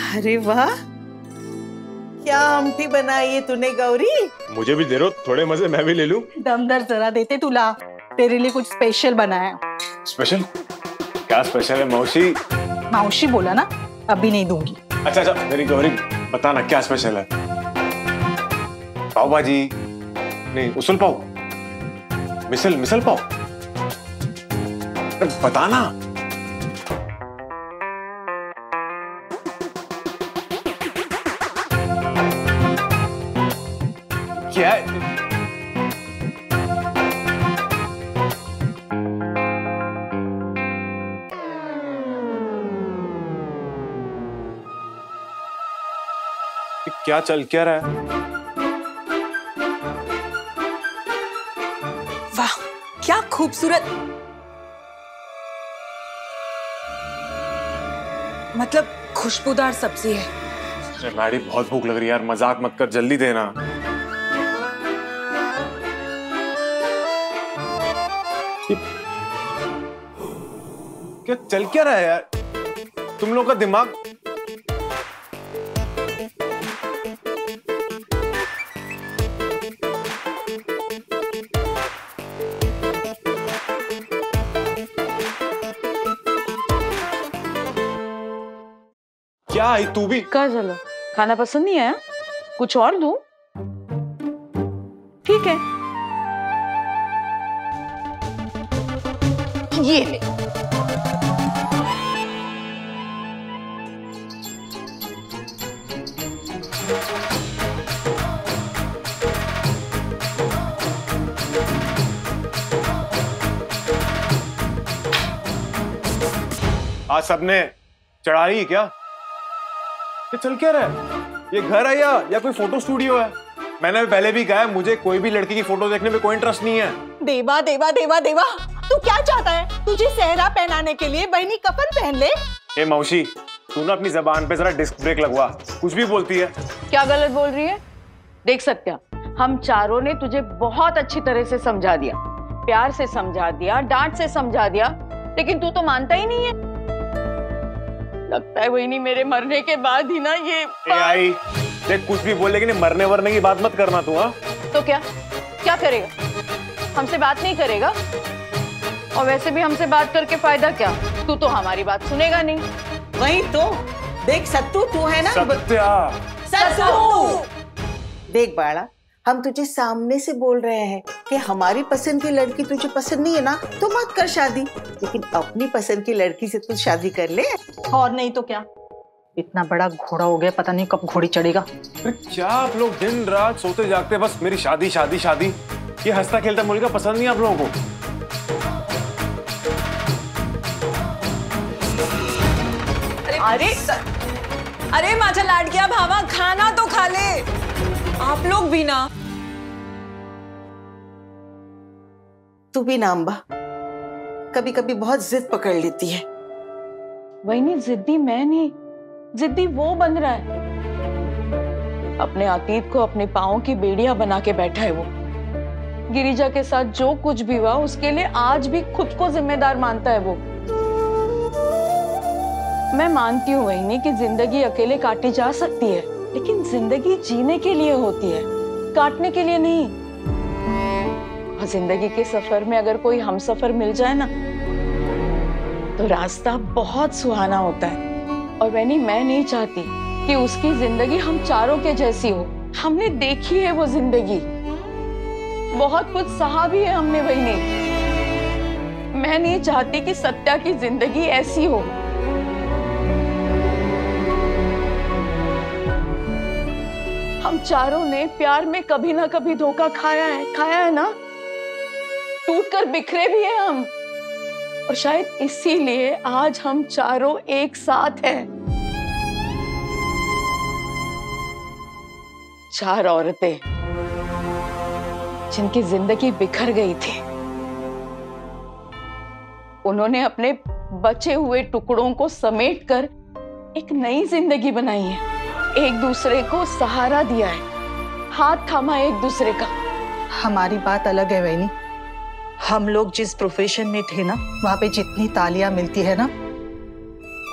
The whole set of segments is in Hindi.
अरे वाह, क्या आमटी बनाई है तूने गौरी? मुझे भी दे दो थोड़े मजे, मैं भी ले लूं। दमदर जरा देते तुला, तेरे लिए कुछ स्पेशल बनाया। स्पेशल? क्या स्पेशल है मौसी? मौसी बोला ना, अभी नहीं दूंगी। अच्छा अच्छा मेरी गौरी बताना क्या स्पेशल है? पाव भाजी? नहीं, उसल पाव? मिसल पाव? बताना। क्या है? क्या चल क्या रहा है? वाह क्या खूबसूरत, मतलब खुशबूदार सब्जी है। अरे मैडी बहुत भूख लग रही है यार, मजाक मत कर, जल्दी देना। क्या चल क्या रहा है यार तुम लोग का दिमाग? क्या आई तू भी? क्या चलो, खाना पसंद नहीं आया? कुछ और दूं? ठीक है, ये ले। आज सबने चढ़ाई क्या? ये चल क्या रहा है? ये घर है या कोई फोटो स्टूडियो है? मैंने पहले भी कहा है मुझे कोई भी लड़की की फोटो देखने में कोई इंटरेस्ट नहीं है। देवा देवा देवा देवा, तू क्या चाहता है? तुझे सेहरा पहनाने के लिए बहनी कफन पहन ले। ए मौसी, तू ना अपनी जबान पे जरा डिस्क ब्रेक लगवा, कुछ भी बोलती है। क्या गलत बोल रही है? देख सत्या, हम चारों ने तुझे बहुत अच्छी तरह से समझा दिया, प्यार से समझा दिया, डांट से समझा दिया, लेकिन तू तो मानता ही नहीं है। लगता है वही नहीं, मेरे मरने के बाद ही ना ये आई देख, कुछ भी बोल, लेकिन मरने वरने की बात मत करना तू। हाँ तो क्या क्या करेगा? हमसे बात नहीं करेगा, और वैसे भी हमसे बात करके फायदा क्या? तू तो हमारी बात सुनेगा नहीं। वही तो देख सत्तू, तू है ना सत्या। सत्तू देख बाड़ा, हम तुझे सामने से बोल रहे हैं कि हमारी पसंद की लड़की तुझे पसंद नहीं है ना, तो मत कर शादी, लेकिन अपनी पसंद की लड़की से तू शादी कर ले। और नहीं तो क्या, इतना बड़ा घोड़ा हो गया, पता नहीं कब घोड़ी चढ़ेगा। क्या आप लोग दिन रात सोते जागते बस मेरी शादी शादी शादी, ये हंसता खेलता मुल्का पसंद नहीं आप लोगों को? अरे माझा लाडक्या भावा, खाना तो खा ले, आप लोग भी ना। तू भी ना अम्बा, कभी कभी बहुत जिद पकड़ लेती है। वही नहीं, जिद्दी मैं नहीं, जिद्दी वो बन रहा है। अपने अतीत को अपने पांवों की बेड़िया बना के बैठा है वो। गिरिजा के साथ जो कुछ भी हुआ उसके लिए आज भी खुद को जिम्मेदार मानता है वो। मैं मानती हूँ वही कि जिंदगी अकेले काटी जा सकती है, लेकिन जिंदगी जीने के लिए होती है, काटने के लिए नहीं। और जिंदगी के सफर में अगर कोई हमसफर मिल जाए ना, तो रास्ता बहुत सुहाना होता है। और वैनी मैं नहीं चाहती कि उसकी जिंदगी हम चारों के जैसी हो। हमने देखी है वो जिंदगी, बहुत कुछ सहा भी है हमने। वही नहीं, मैं नहीं चाहती कि सत्या की जिंदगी ऐसी हो। हम चारों ने प्यार में कभी ना कभी धोखा खाया है ना, टूटकर बिखरे भी हैं हम, और शायद इसीलिए आज हम चारों एक साथ हैं। चार औरतें जिनकी जिंदगी बिखर गई थी, उन्होंने अपने बचे हुए टुकड़ों को समेटकर एक नई जिंदगी बनाई है, एक दूसरे को सहारा दिया है, हाथ थामा है एक दूसरे का। हमारी बात अलग है वैनी, हम लोग जिस प्रोफेशन में थे ना, वहां पे जितनी तालियां मिलती है ना,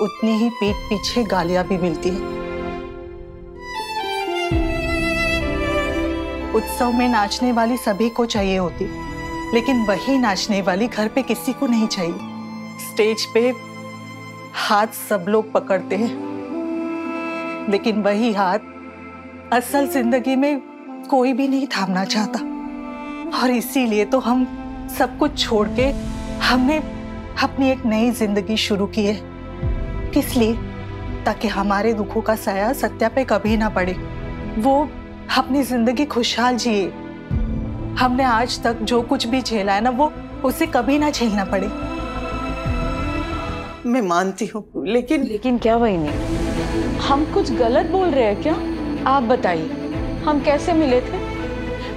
उतनी ही पीठ पीछे गालियां भी मिलती है। उत्सव में नाचने वाली सभी को चाहिए होती, लेकिन वही नाचने वाली घर पे किसी को नहीं चाहिए। स्टेज पे हाथ सब लोग पकड़ते हैं, लेकिन वही हाथ असल जिंदगी में कोई भी नहीं थामना चाहता। और इसीलिए तो हम सब कुछ छोड़ के हमने अपनी एक नई जिंदगी शुरू की है। किस लिए? ताकि हमारे दुखों का साया सत्या पे कभी ना पड़े, वो अपनी जिंदगी खुशहाल जिए। हमने आज तक जो कुछ भी झेला है ना, वो उसे कभी ना झेलना पड़े। मैं मानती हूँ, लेकिन क्या वहीनी, हम कुछ गलत बोल रहे हैं क्या? आप बताइए, हम कैसे मिले थे?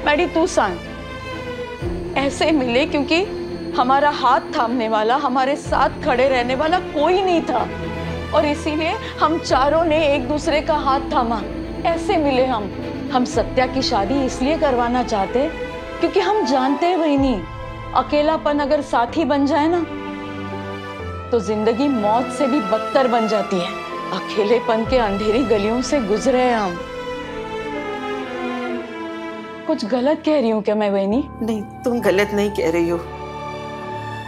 मैडी तू सांग। ऐसे मिले क्योंकि हमारा हाथ थामने वाला, हमारे साथ खड़े रहने वाला कोई नहीं था, और इसीलिए हम चारों ने एक दूसरे का हाथ थामा। ऐसे मिले हम सत्या की शादी इसलिए करवाना चाहते क्योंकि हम जानते हैं वहीनी, अकेलापन अगर साथी बन जाए ना तो जिंदगी मौत से भी बदतर बन जाती है। अकेलेपन के अंधेरी गलियों से गुजरे हैं हम। कुछ गलत कह रही हूँ क्या मैं वहीनी? नहीं, तुम गलत नहीं कह रही हो,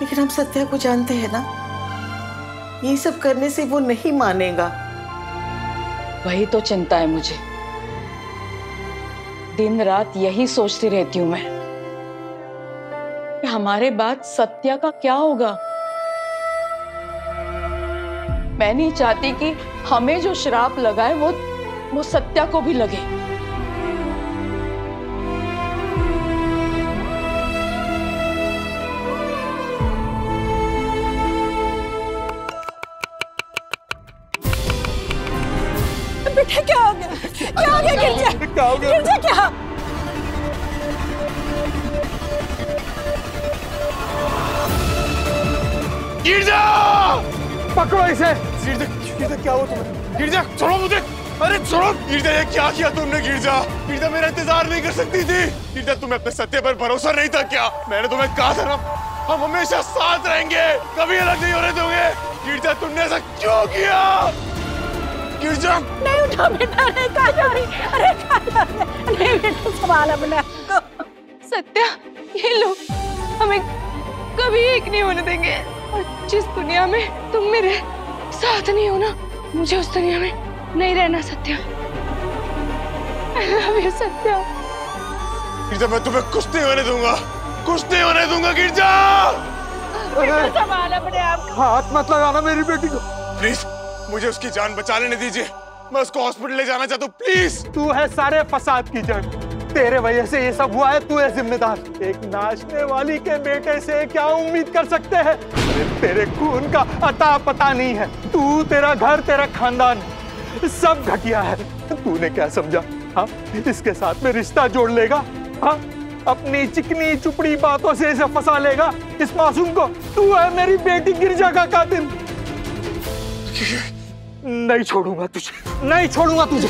लेकिन हम सत्या को जानते हैं ना, ये सब करने से वो नहीं मानेगा। वही तो चिंता है मुझे। दिन रात यही सोचती रहती हूँ मैं कि हमारे बाद सत्या का क्या होगा। मैं नहीं चाहती कि हमें जो श्राप लगा है वो सत्या को भी लगे। बेटा क्या हो गया? क्या हो गया गिरजा? क्या हो गया? गिरजा क्या? गिरजा! पकड़ो इसे! गिरजा क्या हुआ तुम्हें? गिरजा छोड़ो मुझे! अरे छोड़ो! गिरजा ये क्या किया तुमने? गिरजा मेरा इंतजार नहीं कर सकती थी। गिरजा तुम्हें अपने सत्य पर भरोसा नहीं था क्या? मैंने तुम्हें कहा था ना, हम हमेशा साथ रहेंगे, कभी अलग नहीं होने दोगे। गिरजा तुमने ऐसा क्यों किया? गिरजा नहीं उठा बेटा, नहीं कहा जा रही। अरे कहा जा रही? नहीं बेटा संभाल अपने आप को। सत्या, ये लोग हमें कभी एक नहीं होने देंगे, और जिस दुनिया में तुम मेरे साथ नहीं हो ना, मुझे उस दुनिया में नहीं रहना Satya. I love you Satya. गिरजा मैं तुम्हें कुछ नहीं होने दूंगा, कुछ नहीं होने दूंगा गिरजा। संभाल अपने आप को। हाथ मत लगाना मेरी बेटी को प्लीज। मुझे उसकी जान बचा लेने दीजिए, मैं उसको हॉस्पिटल ले जाना चाहता हूँ प्लीज। तू है सारे फसाद की जड़, तेरे वजह से ये सब हुआ है, तू है जिम्मेदार। एक नाचने वाली के बेटे से क्या उम्मीद कर सकते हैं? तेरे खून का अता पता नहीं है, तू, तेरा घर, तेरा खानदान सब घटिया है। तूने क्या समझा? हाँ, इसके साथ में रिश्ता जोड़ लेगा? हाँ, अपनी चिकनी चुपड़ी बातों से इसे फंसा लेगा इस मासूम को? तू है मेरी बेटी गिरजा का कातिल। नहीं छोड़ूंगा तुझे, नहीं छोड़ूंगा तुझे।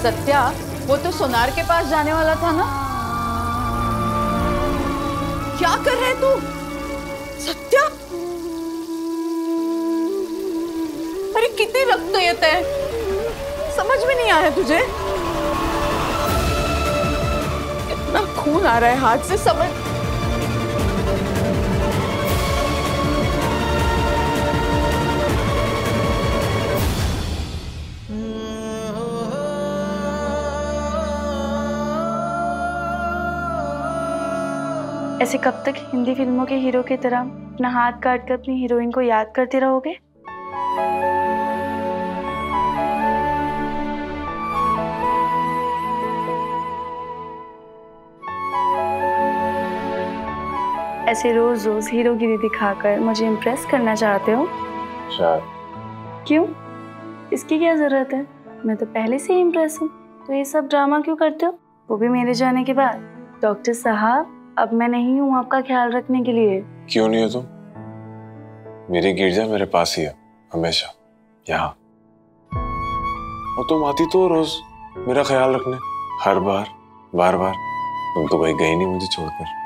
सत्या, वो तो सोनार के पास जाने वाला था ना? क्या कर रहे तू? सत्या, अरे कितनी रक्त है, समझ में नहीं आया तुझे? इतना खून आ रहा है हाथ से, समझ। ऐसे कब तक हिंदी फिल्मों के हीरो की तरह अपना हाथ काट कर अपनी हीरोइन को याद करते रहोगे? ऐसे रोज रोज हीरोगिरी दिखाकर मुझे इम्प्रेस करना चाहते हो? शायद। क्यों? इसकी क्या जरूरत है? मैं तो पहले से ही इम्प्रेस हूँ, तो ये सब ड्रामा क्यों करते हो, वो भी मेरे जाने के बाद? डॉक्टर साहब, अब मैं नहीं हूँ आपका ख्याल रखने के लिए। क्यों नहीं हो तुम? मेरी गिरजा मेरे पास ही है हमेशा, यहाँ। और तुम आती तो रोज मेरा ख्याल रखने, हर बार बार बार। तुम तो कहीं गई नहीं मुझे छोड़कर।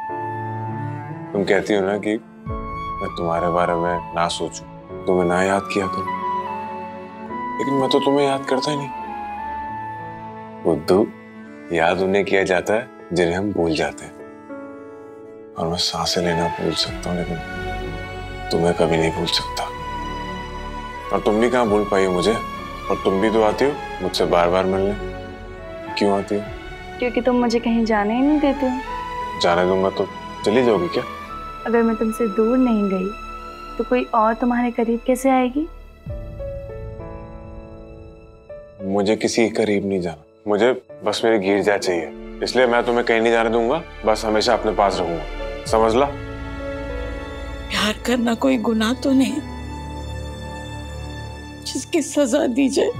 तुम कहती हो ना कि मैं तुम्हारे बारे में ना सोचूं, तुम्हें ना याद किया करूं, लेकिन मैं तो तुम्हें याद करता ही नहीं। बुद्धू, याद उन्हें किया जाता है जिन्हें हम भूल जाते हैं। और मैं सांसें लेना भूल सकता हूँ, लेकिन तुम्हें कभी नहीं भूल सकता। और तुम भी कहाँ भूल पाई हो मुझे? और तुम भी तो आती हो मुझसे बार बार मिलने। क्यों आती हो? क्योंकि तुम मुझे कहीं जाने ही नहीं देते हो। जाने दूंगा तो चली जाओगी क्या? अगर मैं तुमसे दूर नहीं गई तो कोई और तुम्हारे करीब कैसे आएगी? मुझे किसी के करीब नहीं जाना, मुझे बस मेरी गिरजा चाहिए। इसलिए मैं तुम्हें कहीं नहीं जाने दूंगा, बस हमेशा अपने पास रहूंगा, समझ ला? प्यार करना कोई गुनाह तो नहीं जिसकी सजा दी जाए।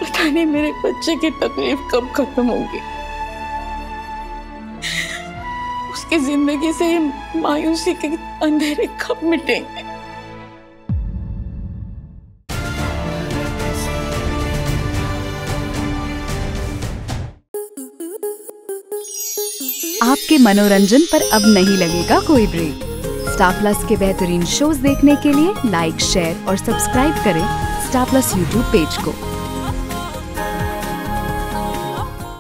पता नहीं मेरे बच्चे की तकलीफ कब खत्म होगी, उसकी जिंदगी से मायूसी के अंधेरे कब मिटेंगे। आपके मनोरंजन पर अब नहीं लगेगा कोई ब्रेक। स्टार प्लस के बेहतरीन शोज देखने के लिए लाइक, शेयर और सब्सक्राइब करें स्टार प्लस यूट्यूब पेज को।